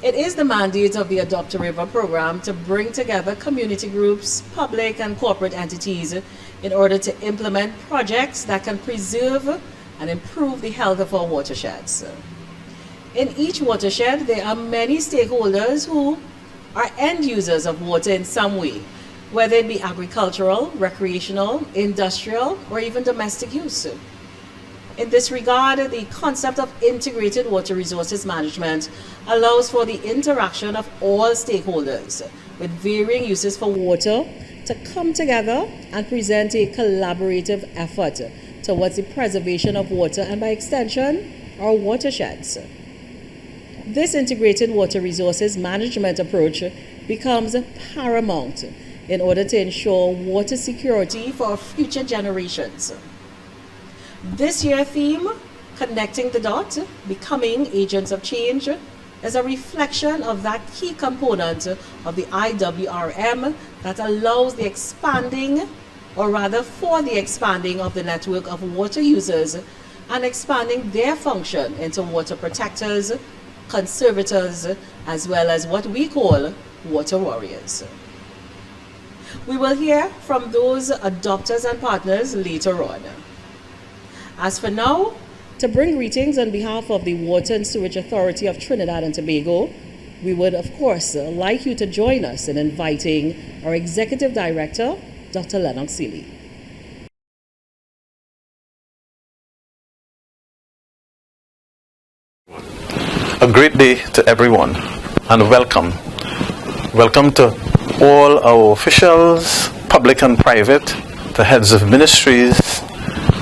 It is the mandate of the Adopt a River program to bring together community groups, public and corporate entities in order to implement projects that can preserve and improve the health of our watersheds. In each watershed, there are many stakeholders who are end users of water in some way, whether it be agricultural, recreational, industrial, or even domestic use. In this regard, the concept of integrated water resources management allows for the interaction of all stakeholders with varying uses for water to come together and present a collaborative effort towards the preservation of water and, by extension, our watersheds. This integrated water resources management approach becomes paramount in order to ensure water security for future generations. This year's theme, Connecting the Dot, Becoming Agents of Change, is a reflection of that key component of the IWRM that allows the expanding, or rather for the expanding of the network of water users and expanding their function into water protectors, conservators, as well as what we call water warriors. We will hear from those adopters and partners later on. As for now, to bring greetings on behalf of the Water and Sewerage Authority of Trinidad and Tobago, we would of course like you to join us in inviting our Executive Director, Dr. Lennox Sealey. A great day to everyone and welcome. Welcome to all our officials, public and private, the heads of ministries,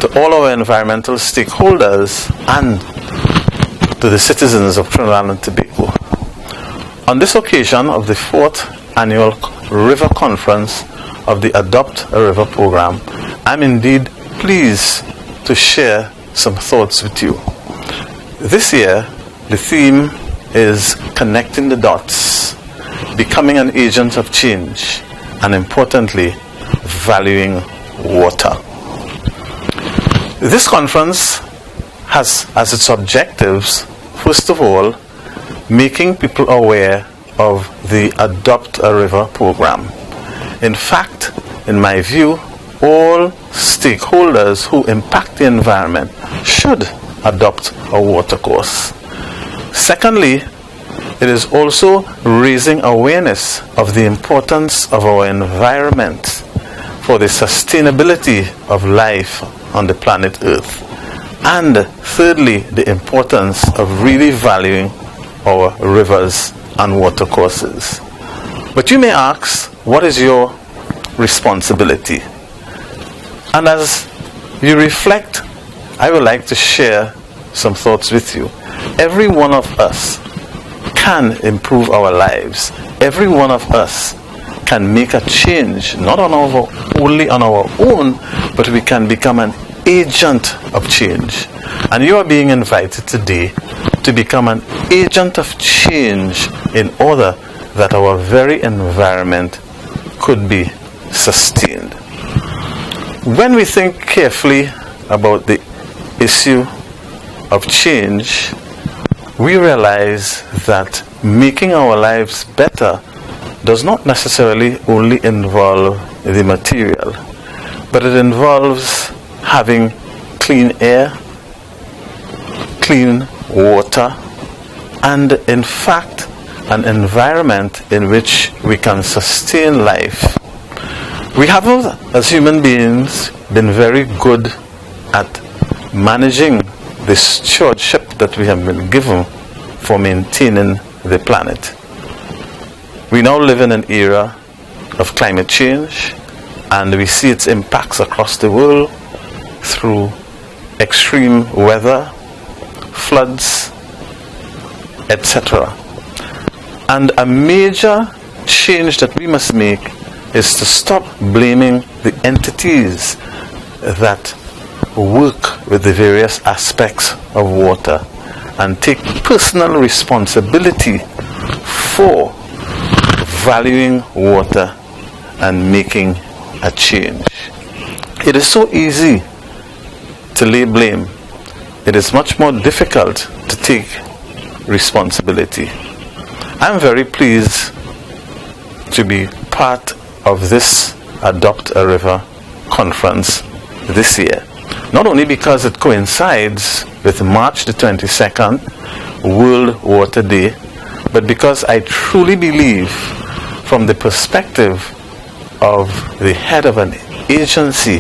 to all our environmental stakeholders, and to the citizens of Trinidad and Tobago. On this occasion of the 4th Annual River Conference of the Adopt a River program, I'm indeed pleased to share some thoughts with you. This year, the theme is Connecting the Dots, Becoming an Agent of Change, and importantly, Valuing Water. This conference has as its objectives, first of all, making people aware of the Adopt a River program. In fact, in my view, all stakeholders who impact the environment should adopt a water course. Secondly, it is also raising awareness of the importance of our environment for the sustainability of life on the planet Earth. And thirdly, the importance of really valuing our rivers and water courses. But you may ask, what is your responsibility? And as you reflect, I would like to share some thoughts with you. Every one of us can improve our lives. Every one of us can make a change, not only on our own, but we can become an agent of change. And you are being invited today to become an agent of change in order that our very environment could be sustained. When we think carefully about the issue of change, we realize that making our lives better does not necessarily only involve the material, but it involves having clean air, clean water, and in fact an environment in which we can sustain life. We have, as human beings, been very good at managing the stewardship that we have been given for maintaining the planet. We now live in an era of climate change, and we see its impacts across the world through extreme weather, floods, etc. And a major change that we must make is to stop blaming the entities that work with the various aspects of water and take personal responsibility for valuing water and making a change. It is so easy to lay blame. It is much more difficult to take responsibility. I'm very pleased to be part of this Adopt a River conference this year. Not only because it coincides with March the 22nd, World Water Day, but because I truly believe, from the perspective of the head of an agency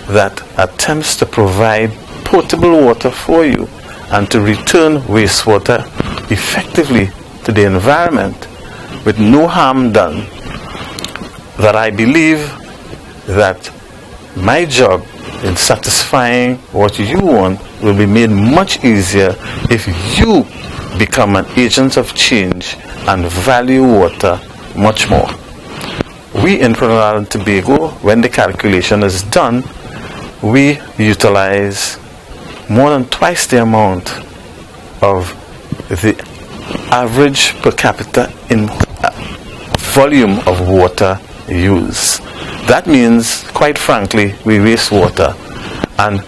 that attempts to provide potable water for you and to return wastewater effectively to the environment with no harm done, that I believe that my job in satisfying what you want will be made much easier if you become an agent of change and value water much more. We in Trinidad and Tobago, when the calculation is done, we utilize more than twice the amount of the average per capita in volume of water used. That means, quite frankly, we waste water. And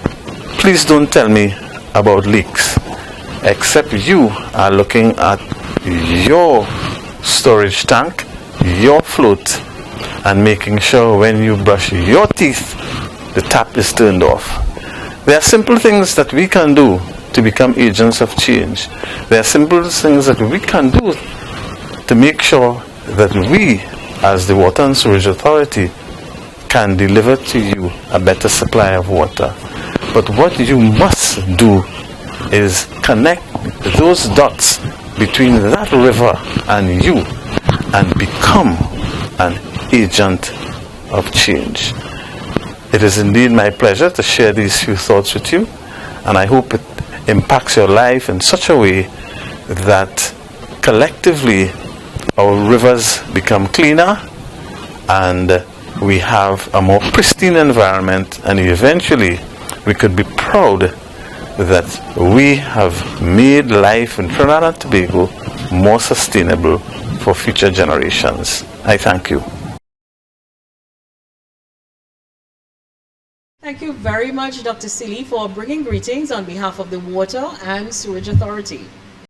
please don't tell me about leaks, except you are looking at your storage tank, your float, and making sure when you brush your teeth, the tap is turned off. There are simple things that we can do to become agents of change. There are simple things that we can do to make sure that we, as the Water and Sewerage Authority, can deliver to you a better supply of water. But what you must do is connect those dots between that river and you and become an agent of change. It is indeed my pleasure to share these few thoughts with you, and I hope it impacts your life in such a way that collectively our rivers become cleaner and we have a more pristine environment, and eventually we could be proud that we have made life in Trinidad and Tobago more sustainable for future generations. I thank you. Thank you very much, Dr. Sealey, for bringing greetings on behalf of the Water and Sewerage Authority.